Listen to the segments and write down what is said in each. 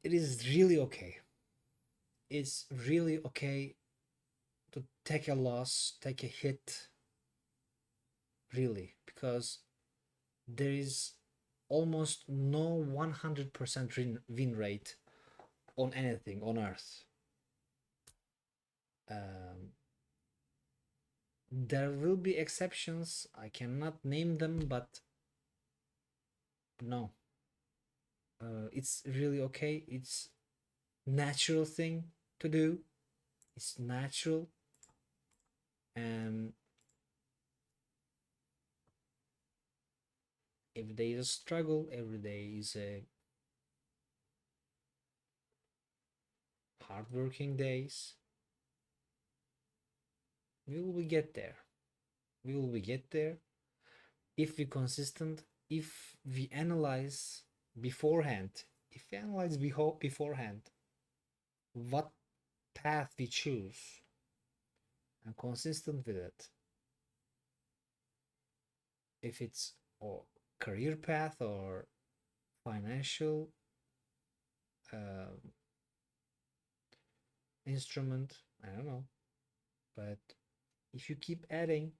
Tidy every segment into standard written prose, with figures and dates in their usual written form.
it is really okay. It's really okay to take a loss, take a hit, really, because there is almost no 100% win rate on anything on earth. Um, there will be exceptions. I cannot name them, but no, it's really okay. It's natural thing to do. It's natural, and every day is a struggle. Every day is a hardworking days. We will get there. We will get there if we consistent. If we analyze beforehand. If we analyze beforehand what path we choose and consistent with it. If it's a career path or financial uh, instrument, I don't know. But if you keep adding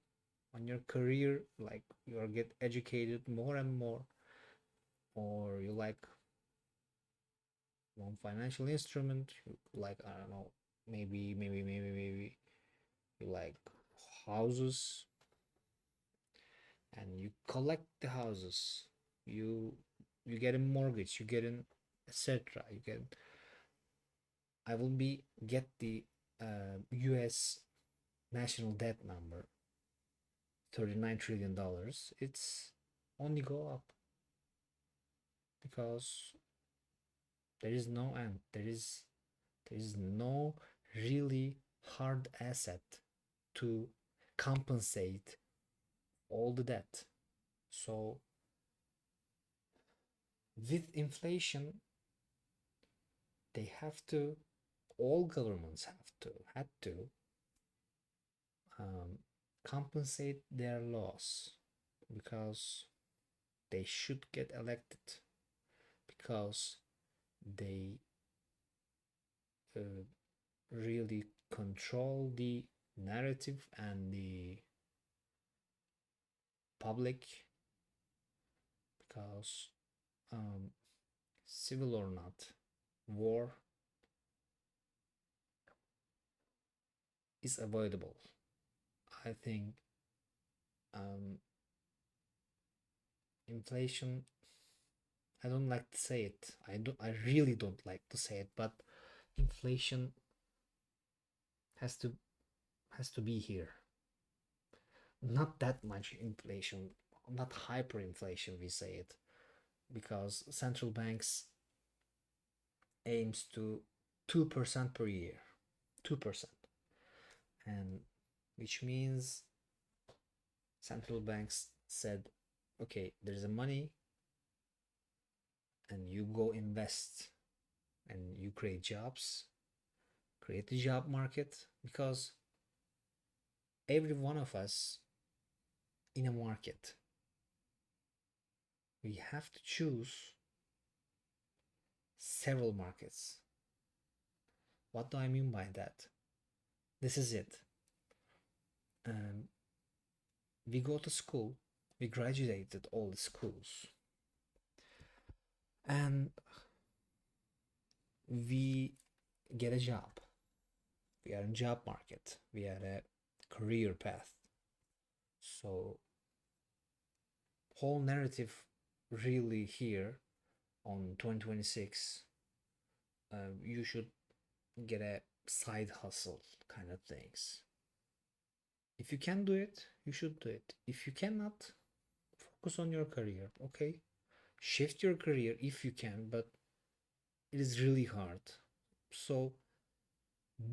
on your career, like you are get educated more and more, or you like one financial instrument, like I don't know, maybe you like houses, and you collect the houses, you you get a mortgage, you get an etc. You get I will be get the US national debt number, $39 trillion. It's only go up because there is no end. There is no really hard asset to compensate all the debt. So with inflation, they have to, all governments had to compensate their loss, because they should get elected, because they really control the narrative and the public, because civil or not, war is avoidable. I think inflation, I don't like to say it. I really don't like to say it, but inflation has to be here. Not that much inflation, not hyperinflation we say it, because central banks aims to 2% per year. 2%. And which means central banks said, okay, there's a money, and you go invest, and you create jobs, create the job market, because every one of us in a market, we have to choose several markets. What do I mean by that? This is it. We go to school, we graduated all the schools, and we get a job. We are in job market. We are a career path. So whole narrative really here on 2026, you should get a side hustle kind of things. If you can do it, you should do it. If you cannot, focus on your career, okay? Shift your career if you can, but it is really hard. So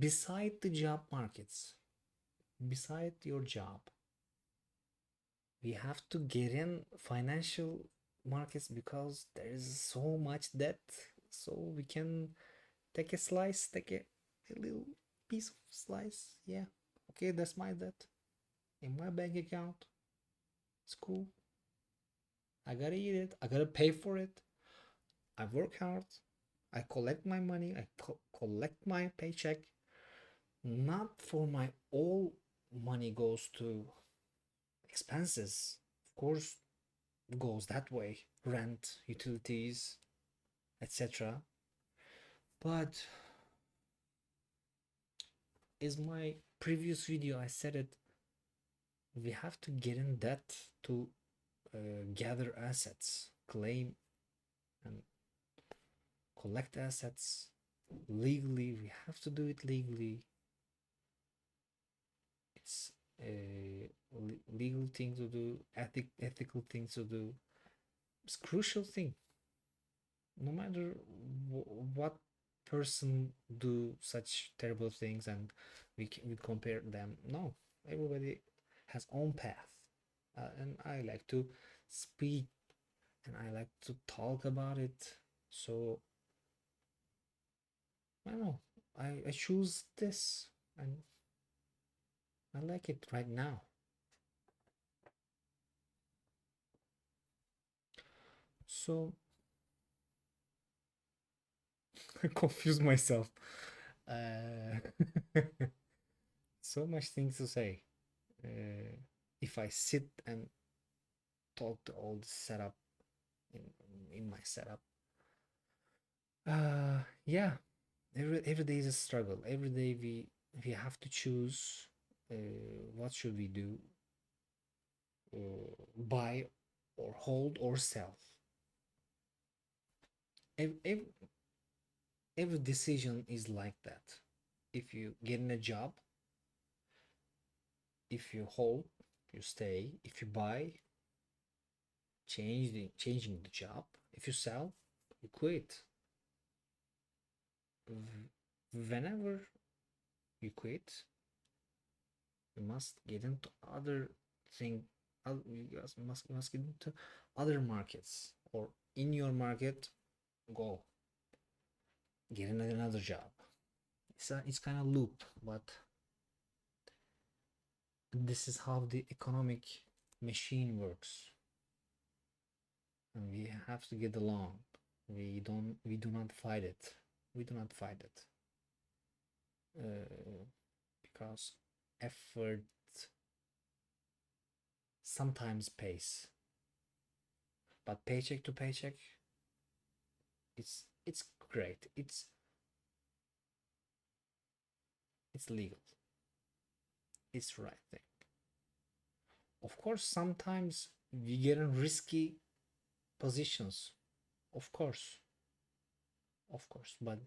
beside the job markets, beside your job, we have to get in financial markets, because there is so much debt. So we can take a slice, take a little piece of slice. Yeah, okay, that's my debt in my bank account. It's cool. I gotta eat it, I gotta pay for it. I work hard, I collect my money, I collect my paycheck, not for my all money goes to expenses. Of course, goes that way, rent, utilities, etc. But as my previous video I said it, we have to get in debt to gather assets, claim and collect assets legally. We have to do it legally. It's a legal thing to do, ethical thing to do. It's a crucial thing. No matter what person do such terrible things and we compare them. No, everybody has own path. And I like to speak and I like to talk about it. So I don't know. I choose this and I like it right now. So I confuse myself. Uh, so much things to say. If I sit and talk to all the setup in my setup, yeah, every day is a struggle. Every day we have to choose what should we do, buy or hold or sell. Every, every decision is like that. If you get in a job, if you hold, you stay. If you buy, changing the job. If you sell, you quit. Whenever you quit, you must get into other thing. You must get into other markets, or in your market, go get another job. It's kind of loop, but this is how the economic machine works, and we have to get along. We do not fight it. We do not fight it because effort sometimes pays, but paycheck to paycheck, it's great. It's legal. It's right thing. Of course, sometimes we get in risky positions. Of course, but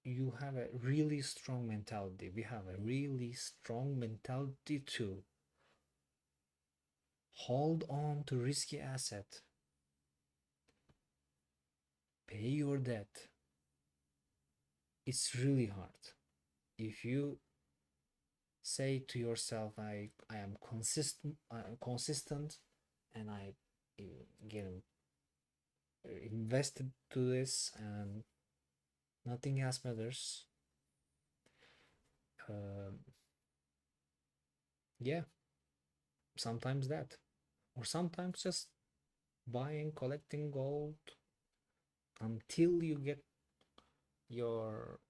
you have a really strong mentality. We have a really strong mentality to hold on to risky asset, pay your debt. It's really hard. If you say to yourself, I am consistent and I get invested to this and nothing else matters. Yeah, sometimes that, or sometimes just buying, collecting gold until you get your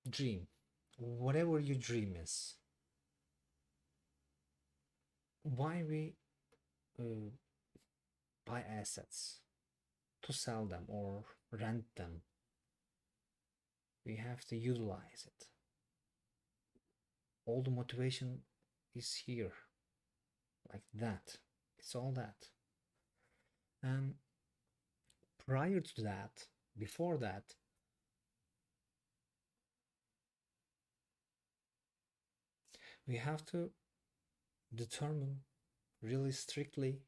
dream, whatever your dream is. Why we buy assets? To sell them or rent them. We have to utilize it. All the motivation is here, like that. It's all that. And prior to that, before that, we have to determine really strictly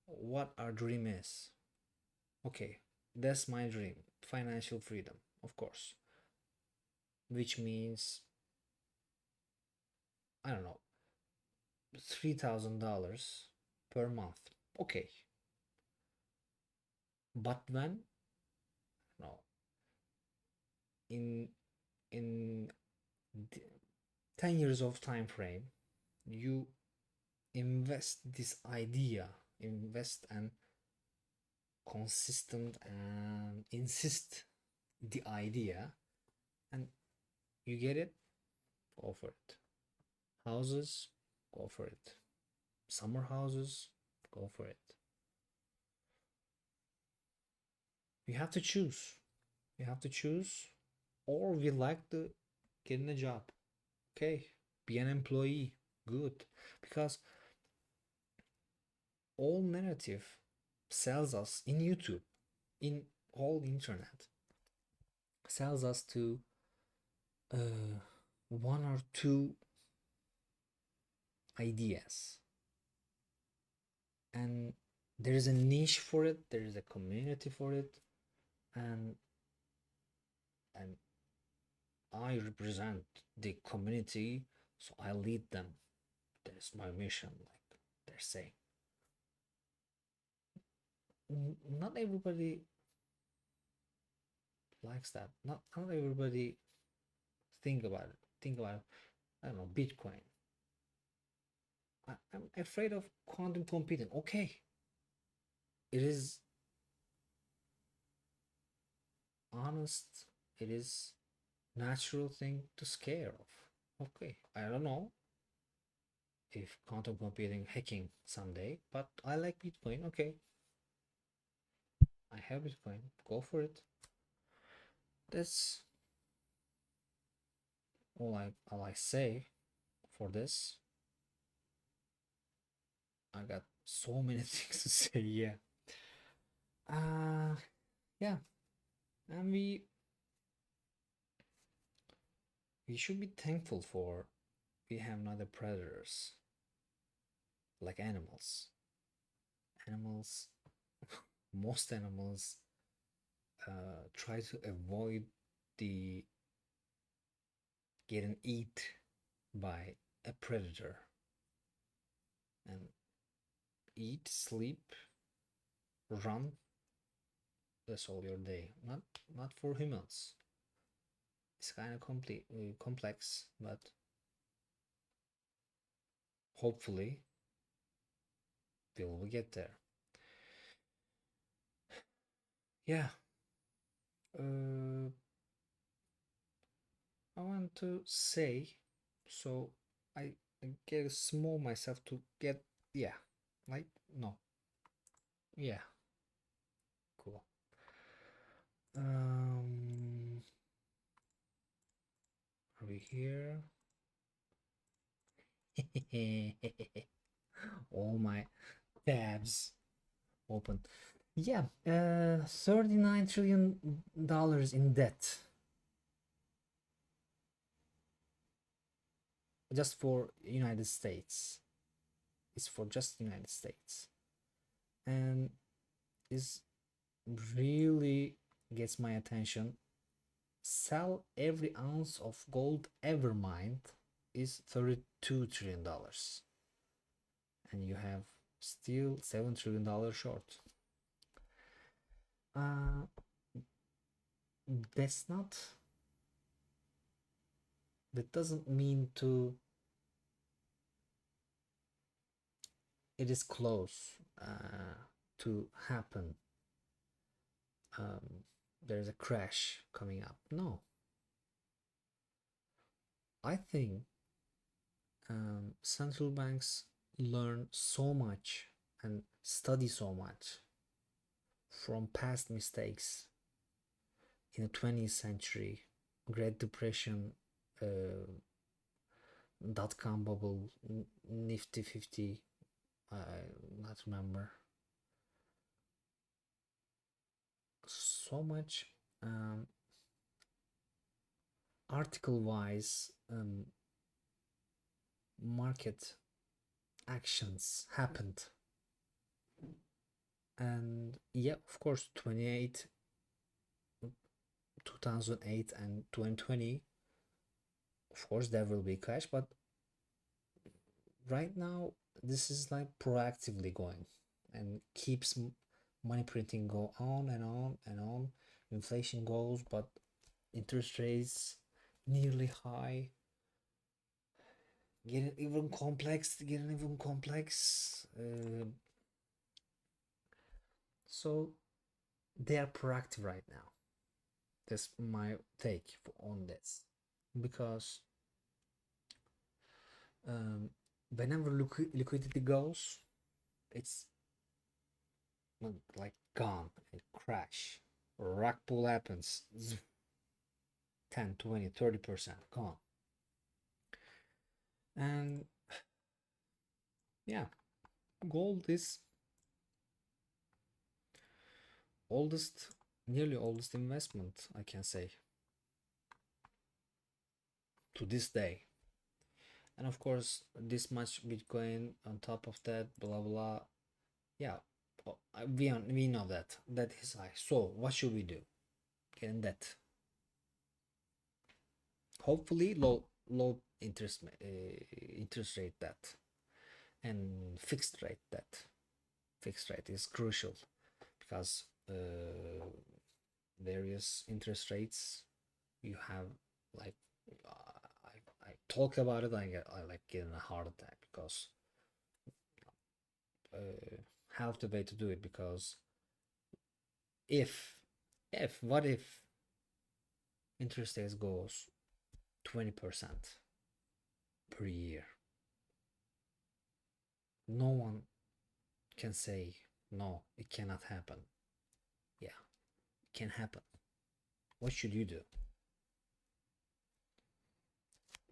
what our dream is. Okay, that's my dream, financial freedom, of course, which means, I don't know, $3,000 per month. Okay, but when, no, in 10 years of time frame, you invest this idea, invest and consistent and insist the idea, and you get it, go for it. Houses, go for it. Summer houses, go for it. You have to choose. You have to choose, or we like to get in a job. Okay, be an employee. Good, because all narrative sells us in YouTube, in all internet, sells us to one or two ideas, and there is a niche for it, there is a community for it, and and I represent the community, so I lead them. That is my mission, like they're saying. Not everybody likes that. Not everybody think about it. Think about, I don't know, Bitcoin. I'm afraid of quantum computing. Okay, it is honest. It is natural thing to scare of. Okay, I don't know if quantum computing hacking someday, but I like Bitcoin. Okay, I have Bitcoin. Go for it. That's all I say for this. I got so many things to say. Yeah. Yeah, and we should be thankful for we have not the predators like animals. Animals, most animals try to avoid the getting eat by a predator, and eat, sleep, run. That's all your day. Not for humans. It's kind of complete complex, but hopefully we'll get there. Yeah. Uh, I want to say, so I get small myself to get, yeah, like no, yeah, cool. Are we here? All my tabs open. Yeah, $39 trillion in debt just for United States. It's for just United States, and is really gets my attention. Sell every ounce of gold ever mined is $32 trillion, and you have still $7 trillion short. Uh, that's not. That doesn't mean to. It is close to happen. There's a crash coming up. No, I think central banks learn so much and study so much from past mistakes in the 20th century, Great Depression, dot-com bubble, Nifty 50, I not remember. So much article-wise market actions happened, and yeah, of course, 2008 and 2020, of course there will be crash, but right now this is like proactively going and keeps money printing go on and on and on. Inflation goes, but interest rates nearly high. getting even complex, so they are proactive right now. That's my take on this, because um, whenever liquidity goes, it's like gone and crash. Rug pull happens, 10, 20, 30% gone. And yeah, gold is oldest, nearly oldest investment, I can say, to this day. And of course, this much Bitcoin on top of that, blah blah. Yeah, we know that is high. So what should we do? Get in debt. Hopefully, interest rate debt and fixed rate debt. Fixed rate is crucial because various interest rates you have, like, I talk about it, I like getting a heart attack, because have the way to do it, because if what if interest rates goes 20% per year, no one can say no, it cannot happen. Yeah, it can happen. What should you do?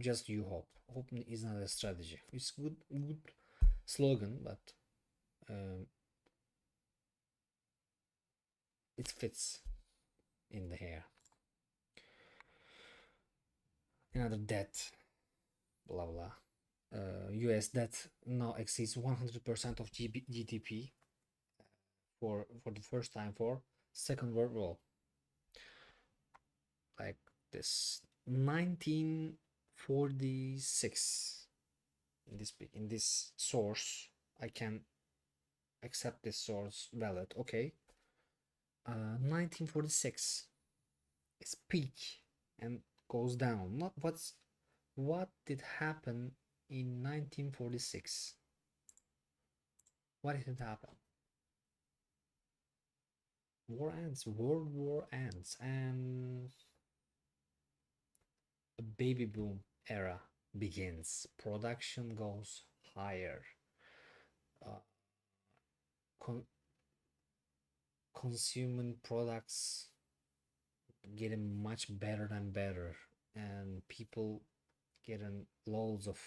Just you hope is not a strategy. It's good slogan, but um, it fits in the hair. Another debt, blah blah. US debt now exceeds 100% of GDP for the first time for Second World War. Like this, 1946. In this source, I can accept this source valid. Okay, 1946 is peak and goes down. Not what did happen in 1946? What did happen? War ends. World War ends, and a baby boom era begins. Production goes higher. Uh, con- consuming products getting much better and better, and people getting loads of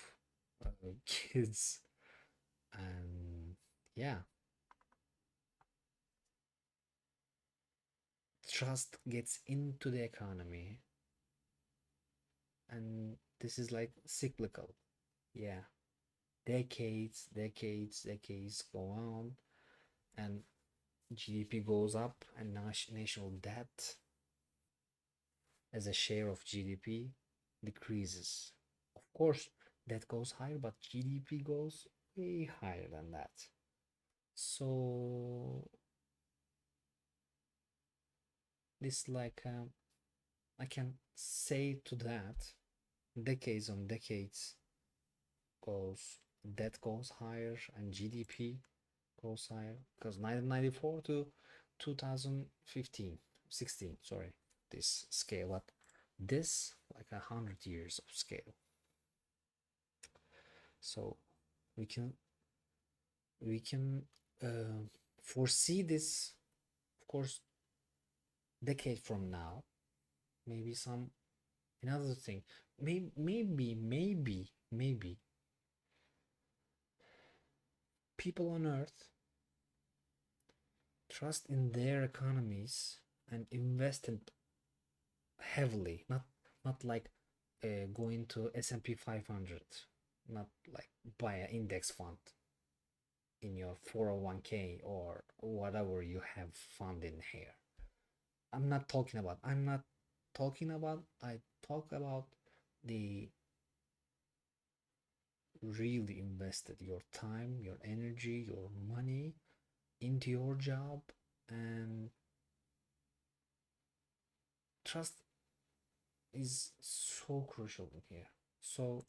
kids, and yeah, trust gets into the economy, and this is like cyclical. Yeah, decades go on, and GDP goes up, and national debt as a share of GDP decreases. Of course, that goes higher, but GDP goes way higher than that. So this, like, I can say to that, decades on decades goes, debt goes higher and GDP goes higher, because 1994 to 2015, 16, sorry, this scale, but this like 100 years of scale. So we can we can foresee this, of course, decade from now. Maybe some another thing, maybe people on earth trust in their economies and invest in heavily, not like going to S&P 500, not like buy an index fund in your 401k or whatever you have fund in here. I'm not talking about I talk about the really invested your time, your energy, your money into your job, and trust is so crucial in here. So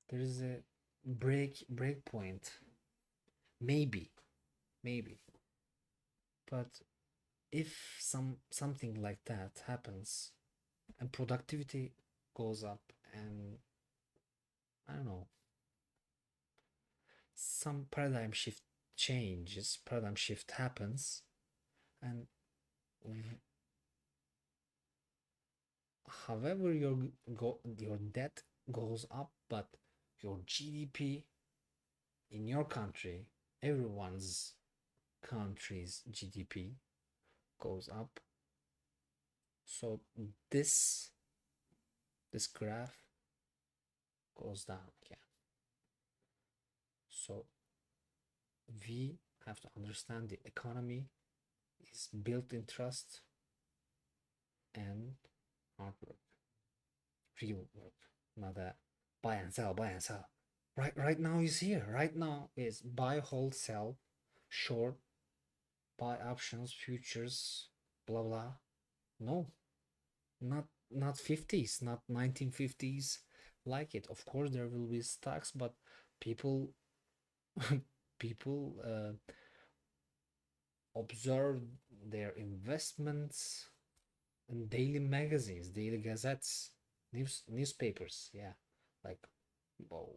There is a break point. Maybe, maybe. But if something like that happens and productivity goes up and I don't know, some paradigm shift happens, and however your debt goes up, but your GDP in your country, everyone's country's GDP goes up. So this this graph goes down again. So we have to understand the economy is built in trust and hard work, real work, not a buy and sell. Right now is here. Right now is buy, hold, sell, short, buy options, futures, blah blah. No, not 50s, not 1950s like it. Of course there will be stocks, but people people observe their investments in daily magazines, daily gazettes, newspapers. Yeah, like, well,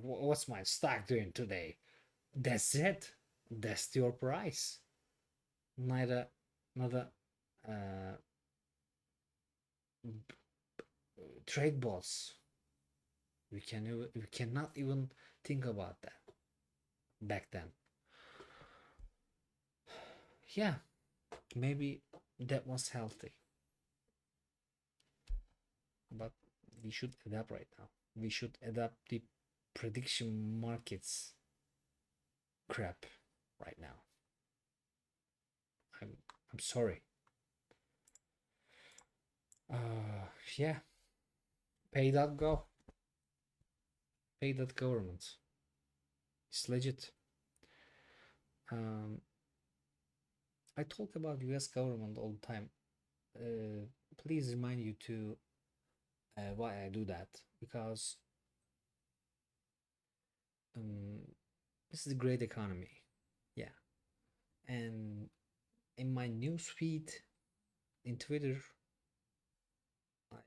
what's my stock doing today? That's it. That's your price. Neither, neither uh, trade bots. We cannot even think about that back then. Yeah, maybe that was healthy, but we should adapt right now. We should adapt the prediction markets crap right now. I'm I'm sorry. Yeah, pay.go, pay.government. It's legit. Um, I talk about U.S. government all the time. Please remind you to why I do that, because um, this is a great economy. Yeah, and in my news feed in Twitter, I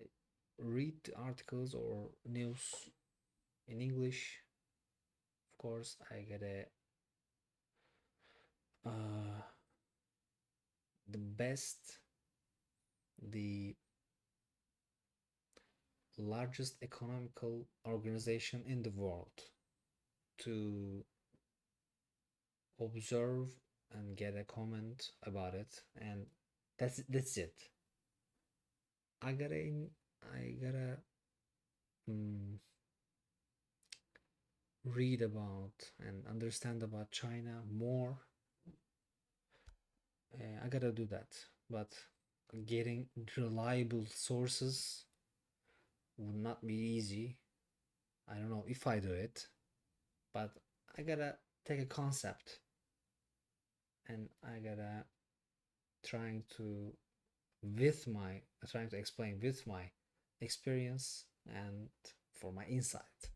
read articles or news in English. Of course, I get uh, the best, the largest economical organization in the world to observe and get a comment about it, and that's it. I gotta mm, read about and understand about China more. I gotta do that, but getting reliable sources would not be easy. I don't know if I do it, but I gotta take a concept and I gotta trying to trying to explain with my experience and for my insight.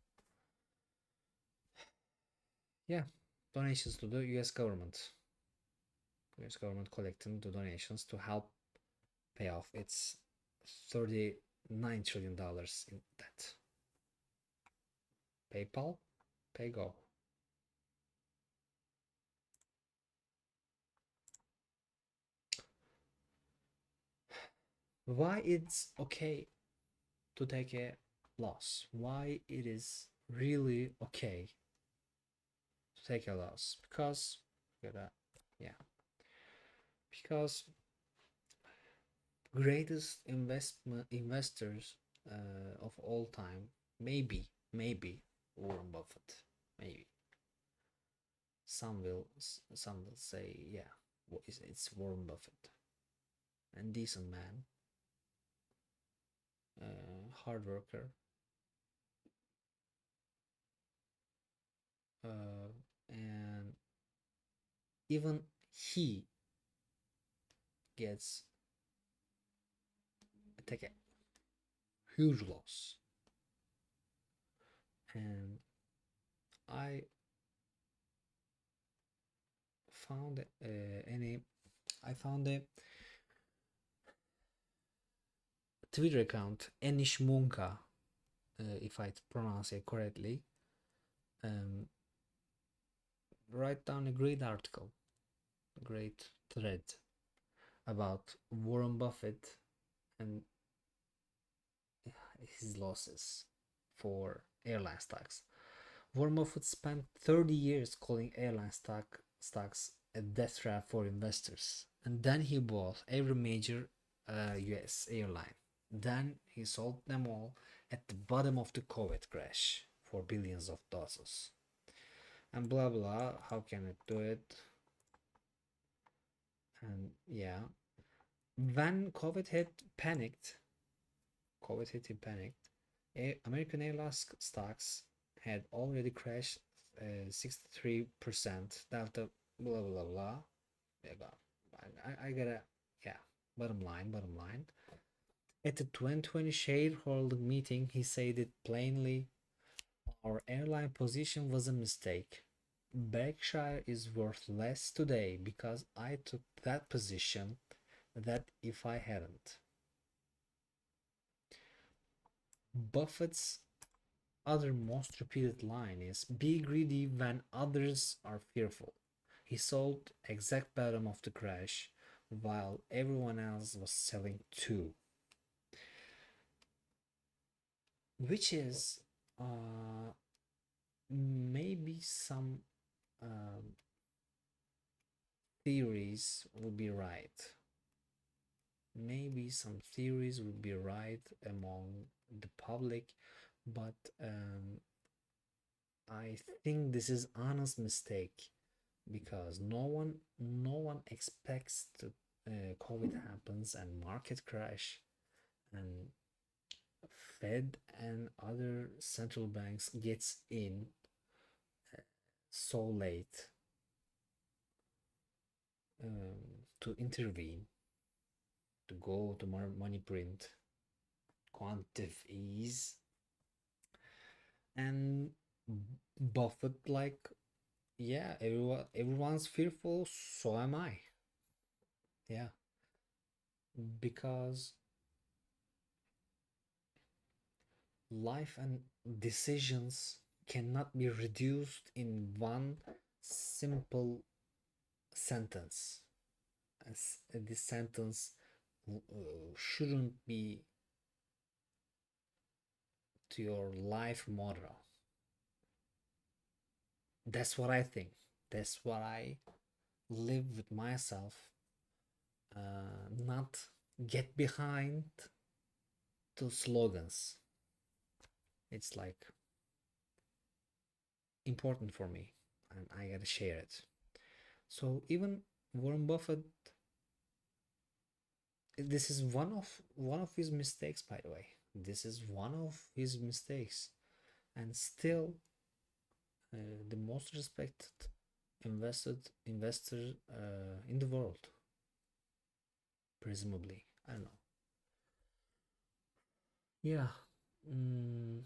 Yeah, donations to the US government. US government collecting the donations to help pay off its $39 trillion in debt. PayPal, PayGo. Why it's okay to take a loss? Why it is really okay to take a loss? Because yeah, because greatest investors of all time, maybe Warren Buffett, maybe some will say, yeah, it's Warren Buffett, and decent man, hard worker, uh, and even he gets take a huge loss. And I found any I found a Twitter account, Enish Munka, if I pronounce it correctly, um, write down a great article, a great thread about Warren Buffett and his losses for airline stocks. Warren Buffett spent 30 years calling airline stocks a death trap for investors, and then he bought every major US airline. Then he sold them all at the bottom of the COVID crash for billions of dollars. And blah blah, how can it do it? And yeah, when COVID hit, he panicked. American Airlines stocks had already crashed 63%. Delta, blah blah blah. I gotta, yeah. Bottom line. At the 2020 shareholder meeting, he said it plainly: our airline position was a mistake. Berkshire is worth less today because I took that position that if I hadn't. Buffett's other most repeated line is be greedy when others are fearful. He sold exact bottom of the crash while everyone else was selling too. Which is maybe some um, theories will be right. Maybe some theories will be right among the public, but I think this is honest mistake because no one expects to COVID happens and market crash and Fed and other central banks gets in so late to intervene, to go to money print, quantitative ease, and Buffett like, yeah, everyone's fearful, so am I. Yeah, because life and decisions cannot be reduced in one simple sentence. As this sentence shouldn't be to your life motto. That's what I think. That's what I live with myself. Not get behind to slogans. It's like important for me, and I gotta share it. So even Warren Buffett, this is one of his mistakes, by the way. This is one of his mistakes, and still the most respected investor in the world, presumably. I don't know. Yeah. Mm,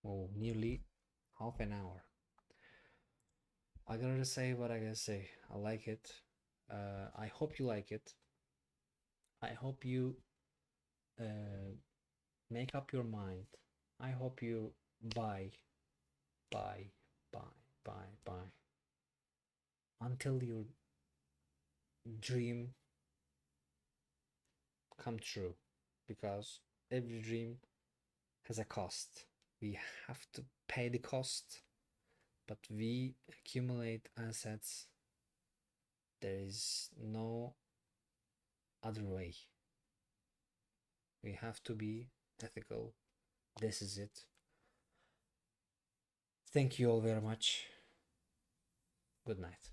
oh, nearly half an hour. I gotta say what I gotta say. I like it. I hope you like it. I hope you uh, make up your mind. I hope you buy, buy, buy, buy until your dream come true. Because every dream has a cost. We have to pay the cost, but we accumulate assets. There is no other way. We have to be ethical. This is it. Thank you all very much. Good night.